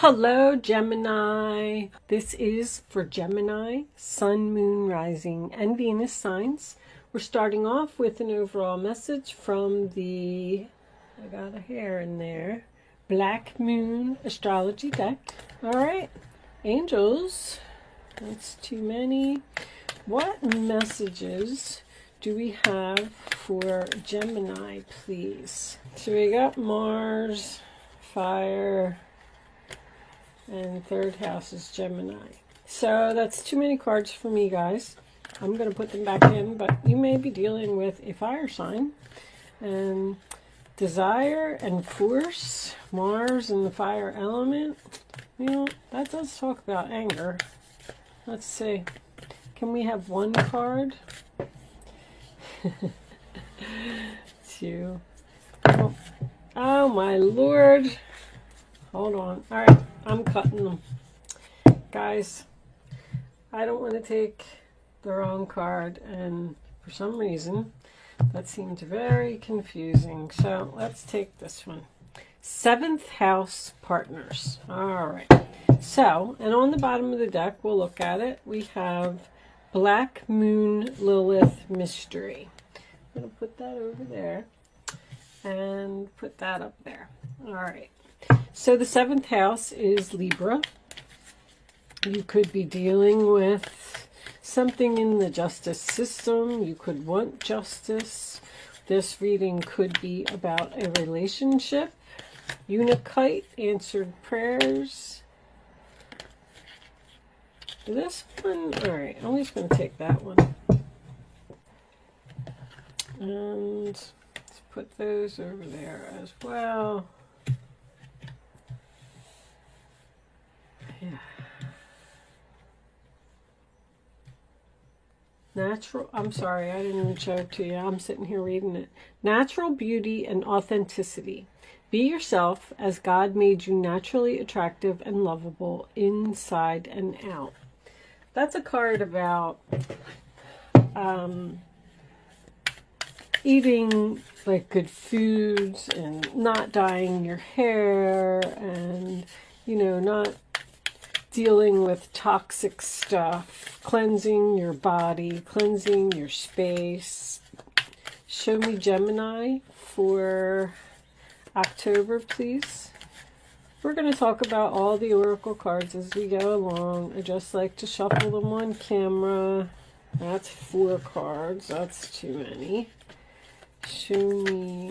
Hello, Gemini. This is for Gemini, Sun, Moon, Rising, and Venus signs. We're starting off with an overall message from the, I got a hair in there, Black Moon Astrology deck. All right, angels, that's too many. What messages do we have for Gemini, please? So we got Mars, fire, and third house is Gemini. So that's too many cards for me, guys. I'm going to put them back in, but you may be dealing with a fire sign. And desire and force, Mars and the fire element. You know, that does talk about anger. Let's see. Can we have one card? Two. Oh my Lord. Hold on. All right. I'm cutting them. Guys, I don't want to take the wrong card, and for some reason that seemed very confusing. So let's take this one. Seventh house partners. All right. So, and on the bottom of the deck, we'll look at it. We have Black Moon Lilith Mystery. I'm going to put that over there and put that up there. All right. So the seventh house is Libra. You could be dealing with something in the justice system. You could want justice. This reading could be about a relationship. Unikite, answered prayers. This one, all right, I'm just going to take that one. And let's put those over there as well. Yeah. Natural, I'm sorry, I didn't even show it to you. I'm sitting here reading it. Natural beauty and authenticity. Be yourself as God made you naturally attractive and lovable inside and out. That's a card about eating like good foods and not dyeing your hair and, you know, not dealing with toxic stuff, cleansing your body, cleansing your space. Show me Gemini for October, please. We're going to talk about all the oracle cards as we go along. I just like to shuffle them on camera. That's 4 cards. That's too many. Show me.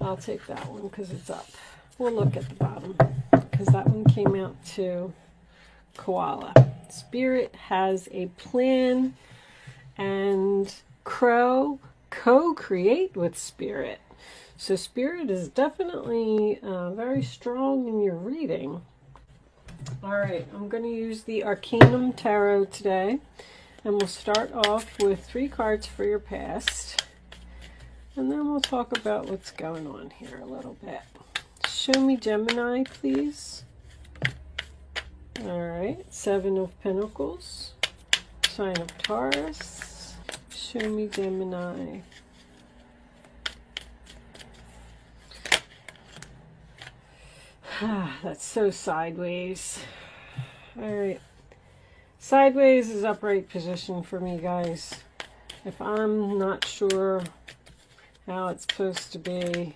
I'll take that one because it's up. We'll look at the bottom because that one came out to koala. Spirit has a plan, and crow co-create with spirit. So spirit is definitely very strong in your reading. All right, I'm going to use the Arcanum Tarot today, and we'll start off with 3 cards for your past, and then we'll talk about what's going on here a little bit. Show me Gemini, please. All right, 7 of Pentacles, sign of Taurus. Show me Gemini. That's so sideways. All right. Sideways is upright position for me, guys. If I'm not sure how it's supposed to be,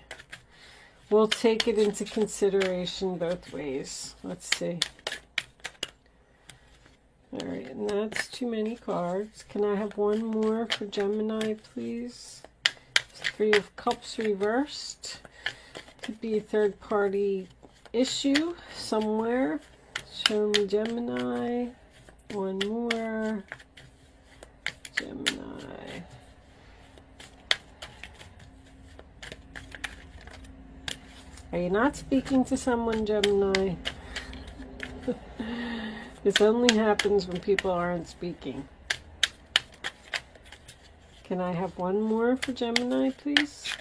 we'll take it into consideration both ways. Let's see. All right, and that's too many cards. Can I have one more for Gemini, please? 3 of Cups reversed. Could be a third-party issue somewhere. Show me Gemini. One more. Gemini. Are you not speaking to someone, Gemini? This only happens when people aren't speaking. Can I have one more for Gemini, please?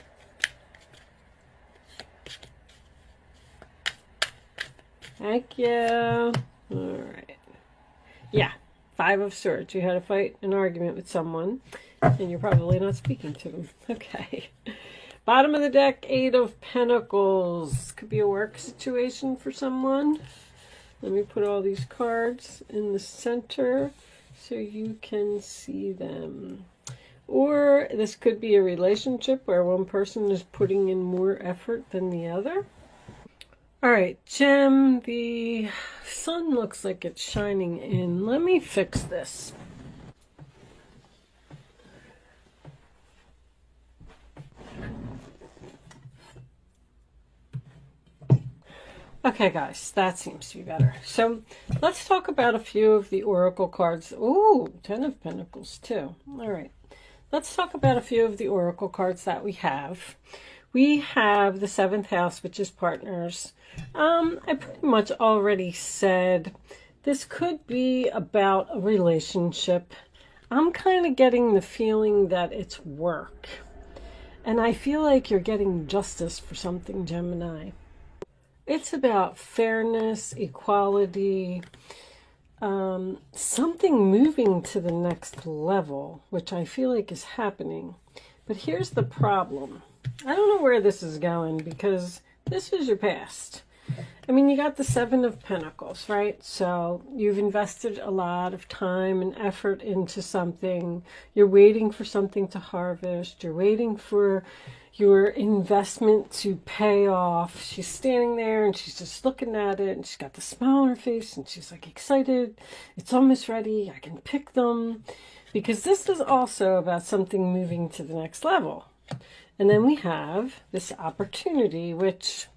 Thank you. All right. Yeah, 5 of Swords. You had a fight, an argument with someone, and you're probably not speaking to them. Okay. Bottom of the deck, Eight of Pentacles. Could be a work situation for someone. Let me put all these cards in the center so you can see them. Or this could be a relationship where one person is putting in more effort than the other. All right, Gem, the sun looks like it's shining in. Let me fix this. Okay, guys, that seems to be better. So let's talk about a few of the oracle cards. Ooh, 10 of Pentacles too. All right. Let's talk about a few of the oracle cards that we have. We have the 7th house, which is partners. I pretty much already said this could be about a relationship. I'm kind of getting the feeling that it's work. And I feel like you're getting justice for something, Gemini. It's about fairness, equality, something moving to the next level, which I feel like is happening. But here's the problem. I don't know where this is going because this is your past. I mean, you got the 7 of Pentacles, right? So you've invested a lot of time and effort into something. You're waiting for something to harvest. You're waiting for your investment to pay off. She's standing there and she's just looking at it and she's got the smile on her face and she's like excited. It's almost ready. I can pick them. Because this is also about something moving to the next level. And then we have this opportunity, which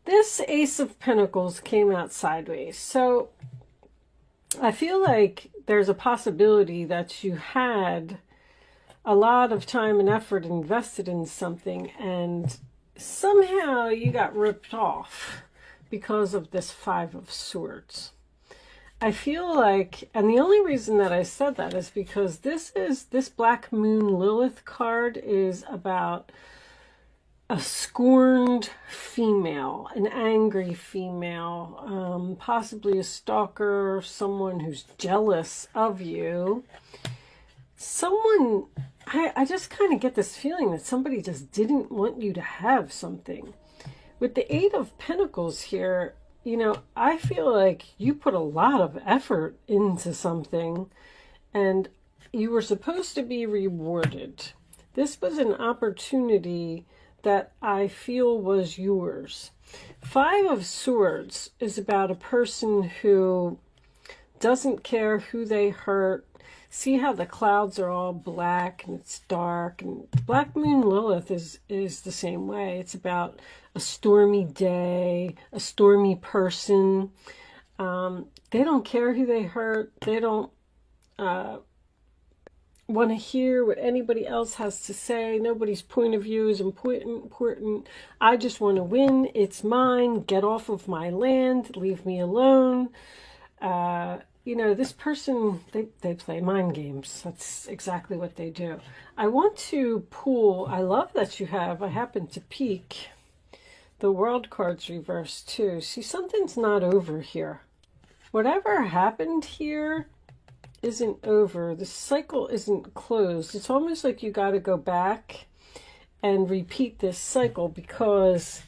this Ace of Pentacles came out sideways. So I feel like there's a possibility that you had a lot of time and effort invested in something and somehow you got ripped off because of this 5 of Swords. I feel like, and the only reason that I said that is because this Black Moon Lilith card is about a scorned female, an angry female, possibly a stalker, someone who's jealous of you. Someone, I just kind of get this feeling that somebody just didn't want you to have something. With the 8 of Pentacles here, you know, I feel like you put a lot of effort into something and you were supposed to be rewarded. This was an opportunity that I feel was yours. 5 of Swords is about a person who doesn't care who they hurt. See how the clouds are all black and it's dark, and Black Moon Lilith is the same way. It's about a stormy day, a stormy person. They don't care who they hurt. They don't want to hear what anybody else has to say. Nobody's point of view is important. I just want to win. It's mine. Get off of my land. Leave me alone. You know, this person, they play mind games. That's exactly what they do. I want to pull, I love that I happen to peek the World cards reversed too. See, something's not over here. Whatever happened here isn't over. The cycle isn't closed. It's almost like you got to go back and repeat this cycle because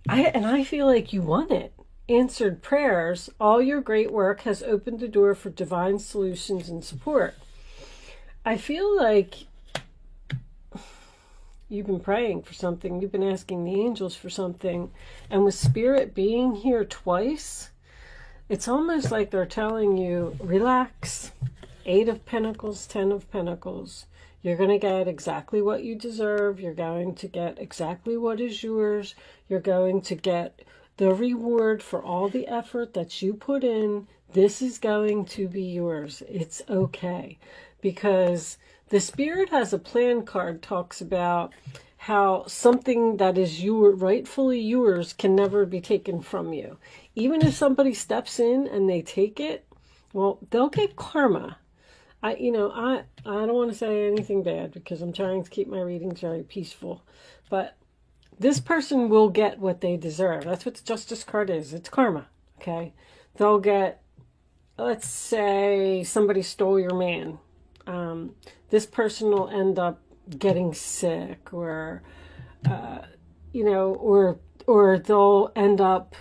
I feel like you won it. Answered prayers, all your great work has opened the door for divine solutions and support. I feel like you've been praying for something. You've been asking the angels for something. And with Spirit being here twice, it's almost like they're telling you, relax. 8 of Pentacles, 10 of Pentacles. You're going to get exactly what you deserve. You're going to get exactly what is yours. You're going to get the reward for all the effort that you put in. This is going to be yours. It's okay. Because the Spirit Has a Plan card talks about how something that is rightfully yours can never be taken from you. Even if somebody steps in and they take it, well, they'll get karma. I don't want to say anything bad because I'm trying to keep my readings very peaceful. But this person will get what they deserve. That's what the Justice card is. It's karma, okay? They'll get, let's say somebody stole your man. This person will end up getting sick, or you know, or they'll end up,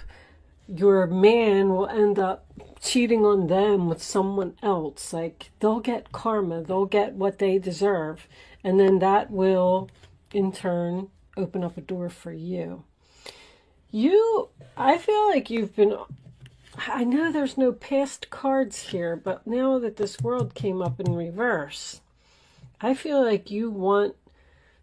your man will end up cheating on them with someone else. Like, they'll get karma, they'll get what they deserve, and then that will in turn open up a door for you. I feel like you've been, I know there's no past cards here, but now that this world came up in reverse, I feel like you want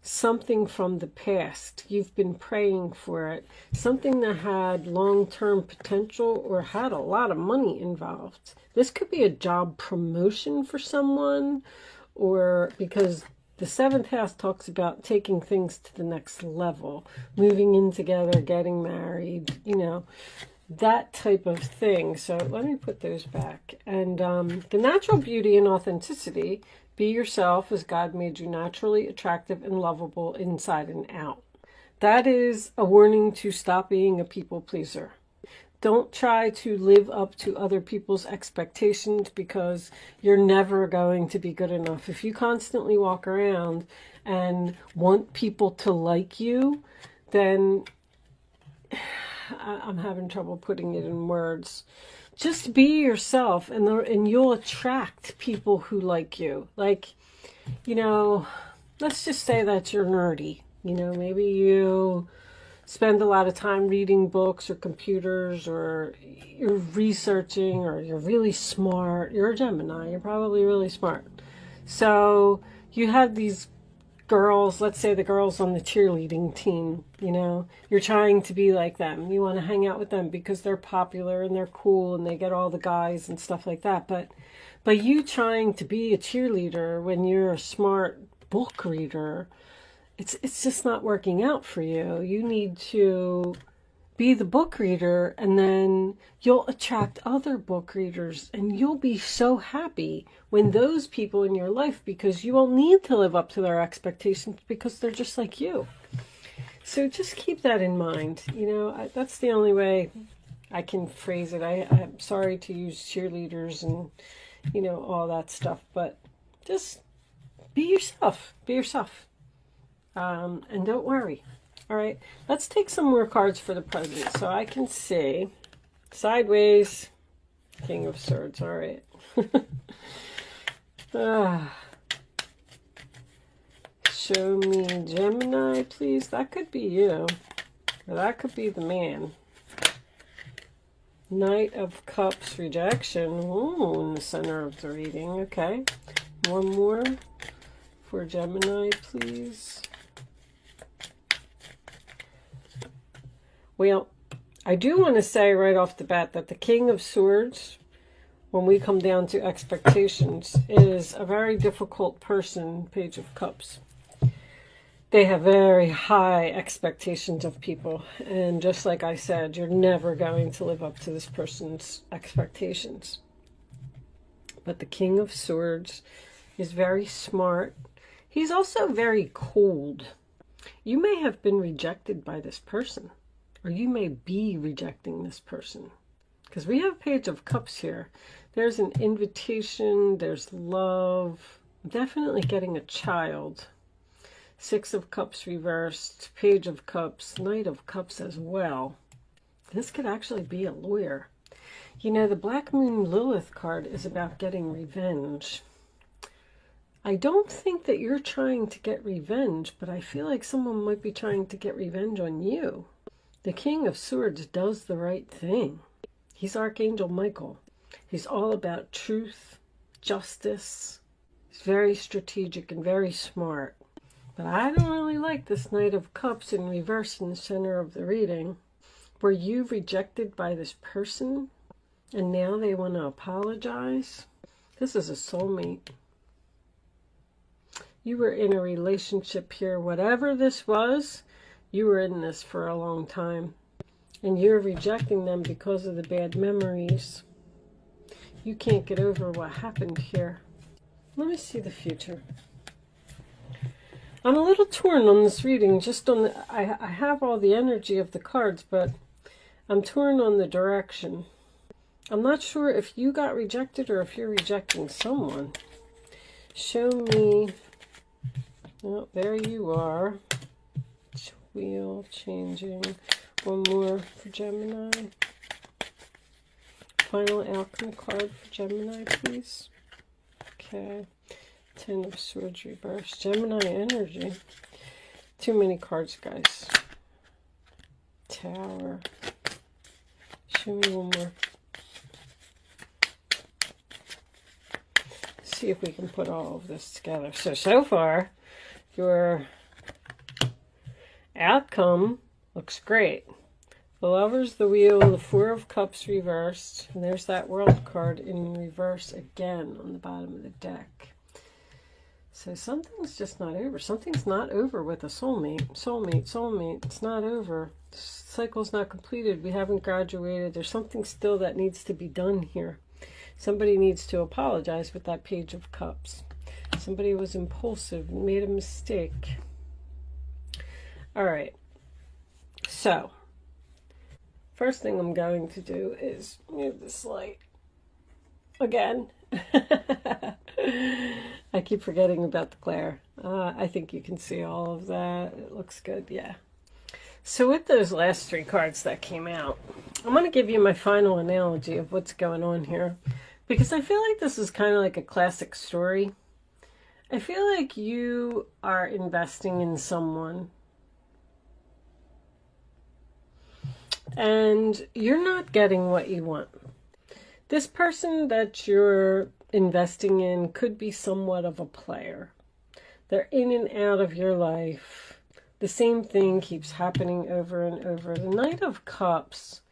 something from the past. You've been praying for it. Something that had long-term potential or had a lot of money involved. This could be a job promotion for someone, or because the 7th house talks about taking things to the next level, moving in together, getting married, you know, that type of thing. So let me put those back. And the natural beauty and authenticity, be yourself as God made you, naturally attractive and lovable inside and out. That is a warning to stop being a people pleaser. Don't try to live up to other people's expectations, because you're never going to be good enough. If you constantly walk around and want people to like you, then I'm having trouble putting it in words. Just be yourself, and you'll attract people who like you. Like, you know, let's just say that you're nerdy. You know, maybe you spend a lot of time reading books or computers, or you're researching, or you're really smart. You're a Gemini. You're probably really smart. So you have these girls, let's say the girls on the cheerleading team, you know, you're trying to be like them. You want to hang out with them because they're popular and they're cool and they get all the guys and stuff like that. But you trying to be a cheerleader when you're a smart book reader, it's just not working out for you. You need to be the book reader, and then you'll attract other book readers, and you'll be so happy when those people in your life, because you won't need to live up to their expectations because they're just like you. So just keep that in mind. You know, that's the only way I can phrase it. I'm sorry to use cheerleaders and, you know, all that stuff, but just be yourself. Be yourself. And don't worry. All right, let's take some more cards for the present so I can see. Sideways, King of Swords. All right. Show me Gemini, please. That could be you, or that could be the man. Knight of Cups, rejection. Ooh, in the center of the reading. Okay, one more for Gemini, please. Well, I do want to say right off the bat that the King of Swords, when we come down to expectations, is a very difficult person, Page of Cups. They have very high expectations of people. And just like I said, you're never going to live up to this person's expectations. But the King of Swords is very smart. He's also very cold. You may have been rejected by this person, or you may be rejecting this person, because we have Page of Cups here. There's an invitation, there's love, definitely getting a child. 6 of Cups reversed, Page of Cups, Knight of Cups as well. This could actually be a lawyer. You know, the Black Moon Lilith card is about getting revenge. I don't think that you're trying to get revenge, but I feel like someone might be trying to get revenge on you. The King of Swords does the right thing. He's Archangel Michael. He's all about truth, justice. He's very strategic and very smart. But I don't really like this Knight of Cups in reverse in the center of the reading. Were you rejected by this person and now they want to apologize? This is a soulmate. You were in a relationship here. Whatever this was, you were in this for a long time, and you're rejecting them because of the bad memories. You can't get over what happened here. Let me see the future. I'm a little torn on this reading. Just on the, I have all the energy of the cards, but I'm torn on the direction. I'm not sure if you got rejected or if you're rejecting someone. Show me Oh, there you are. Wheel changing. One more for Gemini. Final outcome card for Gemini, please. Okay. 10 of Swords reversed. Gemini energy. Too many cards, guys. Tower. Show me one more. See if we can put all of this together. So far, your outcome looks great. The Lovers, the Wheel, the Four of Cups reversed. And there's that World card in reverse again on the bottom of the deck. So something's just not over. Something's not over with a soulmate. Soulmate. It's not over. The cycle's not completed. We haven't graduated. There's something still that needs to be done here. Somebody needs to apologize with that Page of Cups. Somebody was impulsive and made a mistake. All right. So, first thing I'm going to do is move this light again. I keep forgetting about the glare. I think you can see all of that. It looks good, yeah. So with those last three cards that came out, I'm going to give you my final analogy of what's going on here. Because I feel like this is kind of like a classic story. I feel like you are investing in someone and you're not getting what you want. This person that you're investing in could be somewhat of a player. They're in and out of your life. The same thing keeps happening over and over. The Knight of Cups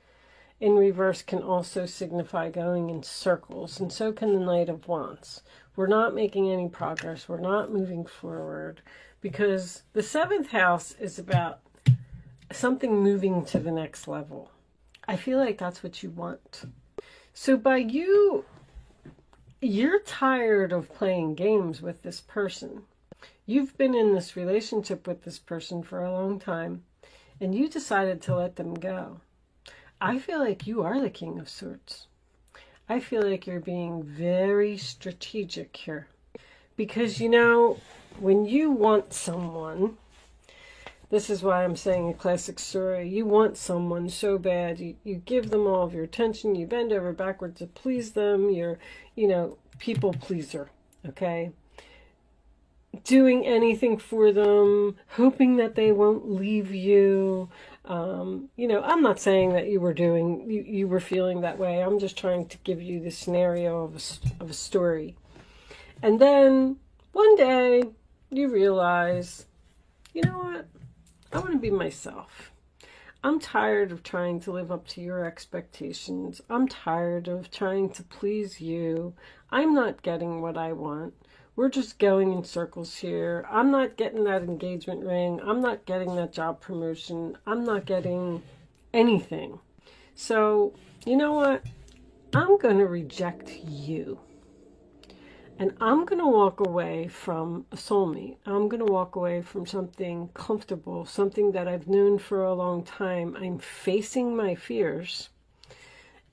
in reverse can also signify going in circles, and so can the Knight of Wands. We're not making any progress. We're not moving forward because the 7th house is about something moving to the next level. I feel like that's what you want. So by you're tired of playing games with this person. You've been in this relationship with this person for a long time, and you decided to let them go. I feel like you are the King of Swords. I feel like you're being very strategic here. Because, you know, when you want someone, this is why I'm saying a classic story. You want someone so bad. You give them all of your attention. You bend over backwards to please them. You're, people pleaser, okay? Doing anything for them, hoping that they won't leave you. I'm not saying that you were feeling that way. I'm just trying to give you the scenario of a story. And then one day you realize, you know what? I want to be myself. I'm tired of trying to live up to your expectations. I'm tired of trying to please you. I'm not getting what I want. We're just going in circles here. I'm not getting that engagement ring. I'm not getting that job promotion. I'm not getting anything. So, you know what? I'm going to reject you. And I'm going to walk away from a soulmate. I'm going to walk away from something comfortable, something that I've known for a long time. I'm facing my fears.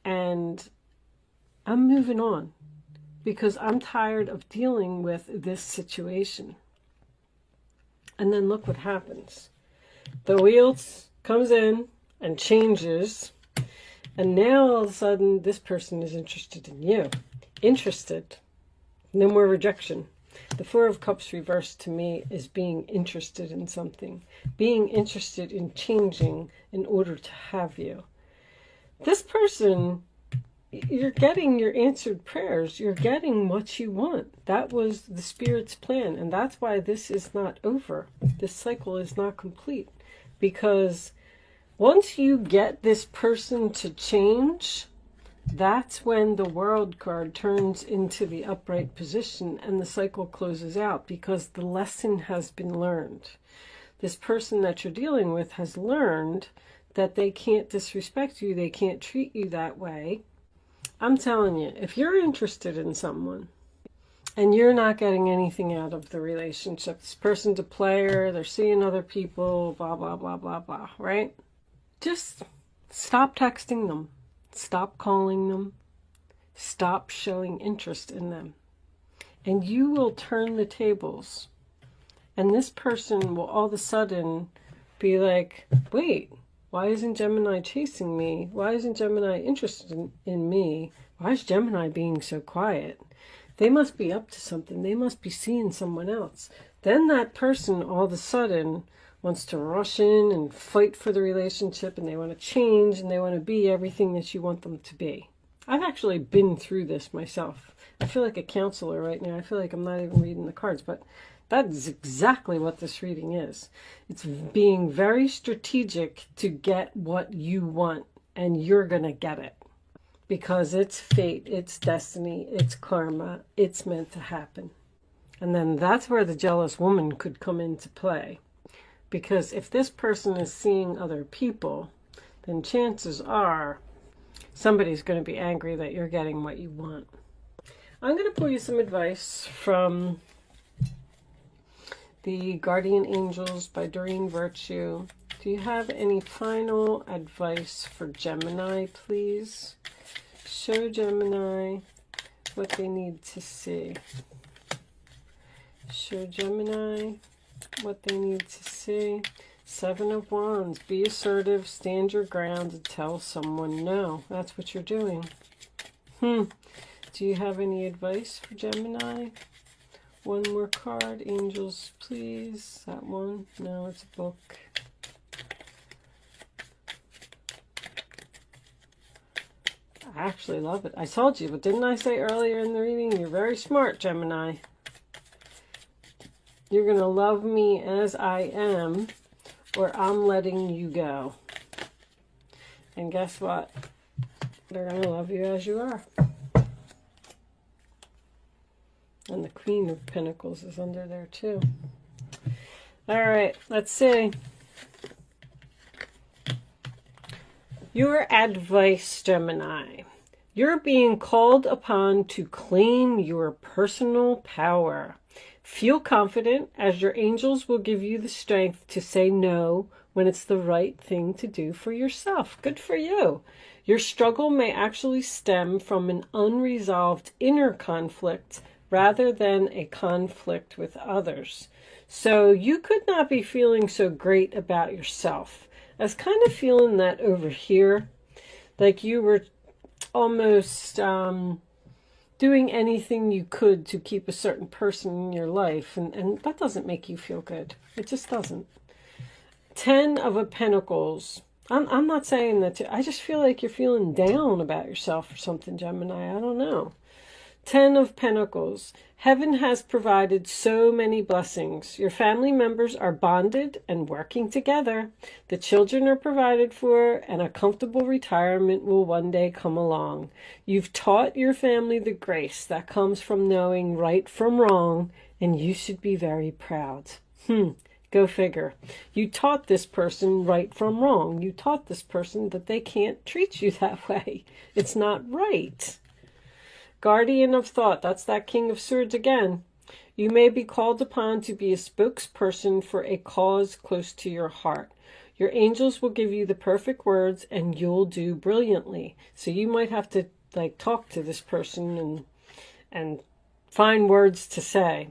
And I'm moving on. Because I'm tired of dealing with this situation. And then look what happens. The wheel comes in and changes. And now all of a sudden, this person is interested in you. Interested. No more rejection. The Four of Cups reversed to me is being interested in something. Being interested in changing in order to have you. This person, you're getting your answered prayers. You're getting what you want. That was the Spirit's plan. And that's why this is not over. This cycle is not complete. Because once you get this person to change, that's when the World card turns into the upright position and the cycle closes out because the lesson has been learned. This person that you're dealing with has learned that they can't disrespect you. They can't treat you that way. I'm telling you, if you're interested in someone and you're not getting anything out of the relationship, this person's a player, they're seeing other people, blah, blah, blah, blah, blah, right? Just stop texting them. Stop calling them. Stop showing interest in them. And you will turn the tables. And this person will all of a sudden be like, wait, why isn't Gemini chasing me? Why isn't Gemini interested in me? Why is Gemini being so quiet? They must be up to something. They must be seeing someone else. Then that person all of a sudden wants to rush in and fight for the relationship, and they want to change, and they want to be everything that you want them to be. I've actually been through this myself. I feel like a counselor right now. I feel like I'm not even reading the cards, but that is exactly what this reading is. It's being very strategic to get what you want, and you're going to get it. Because it's fate, it's destiny, it's karma, it's meant to happen. And then that's where the jealous woman could come into play. Because if this person is seeing other people, then chances are somebody's going to be angry that you're getting what you want. I'm going to pull you some advice from the Guardian Angels by Doreen Virtue. Do you have any final advice for Gemini, please? Show Gemini what they need to see. Show Gemini what they need to see. Seven of Wands. Be assertive, stand your ground, and tell someone no. That's what you're doing. Do you have any advice for Gemini? One more card. Angels, please. That one? No, it's a book. I actually love it. I told you, but didn't I say earlier in the reading, you're very smart, Gemini. You're going to love me as I am, or I'm letting you go. And guess what? They're going to love you as you are. And the Queen of Pentacles is under there too. All right, let's see. Your advice, Gemini. You're being called upon to claim your personal power. Feel confident, as your angels will give you the strength to say no when it's the right thing to do for yourself. Good for you. Your struggle may actually stem from an unresolved inner conflict rather than a conflict with others. So you could not be feeling so great about yourself. I was kind of feeling that over here, like you were almost doing anything you could to keep a certain person in your life, and that doesn't make you feel good. It just doesn't. 10 of Pentacles. I'm not saying that I just feel like you're feeling down about yourself or something, Gemini. I don't know. 10 of Pentacles. Heaven has provided so many blessings. Your family members are bonded and working together. The children are provided for, and a comfortable retirement will one day come along. You've taught your family the grace that comes from knowing right from wrong, and you should be very proud. Go figure. You taught this person right from wrong. You taught this person that they can't treat you that way. It's not right. Guardian of Thought, that's that King of Swords again. You may be called upon to be a spokesperson for a cause close to your heart. Your angels will give you the perfect words and you'll do brilliantly. So you might have to talk to this person and find words to say.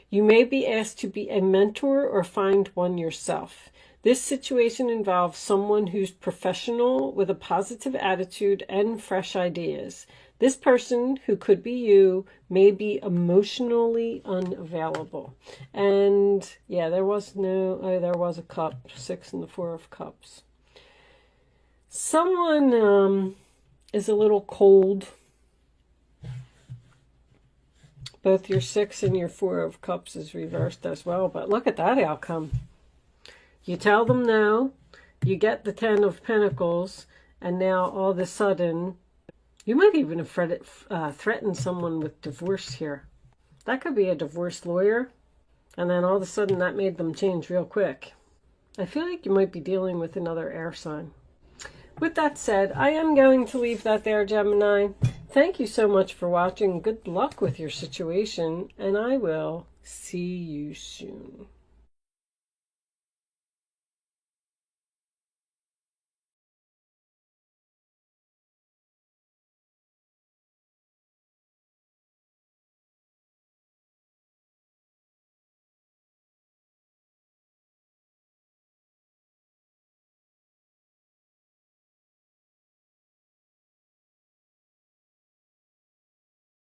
You may be asked to be a mentor or find one yourself. This situation involves someone who's professional with a positive attitude and fresh ideas. This person, who could be you, may be emotionally unavailable. And yeah, there was a cup, 6 and the 4 of Cups. Someone is a little cold. Both your 6 and your 4 of Cups is reversed as well, but look at that outcome. You tell them no, you get the 10 of Pentacles, and now all of a sudden, you might even have threatened someone with divorce here. That could be a divorce lawyer, and then all of a sudden that made them change real quick. I feel like you might be dealing with another air sign. With that said, I am going to leave that there, Gemini. Thank you so much for watching. Good luck with your situation, and I will see you soon.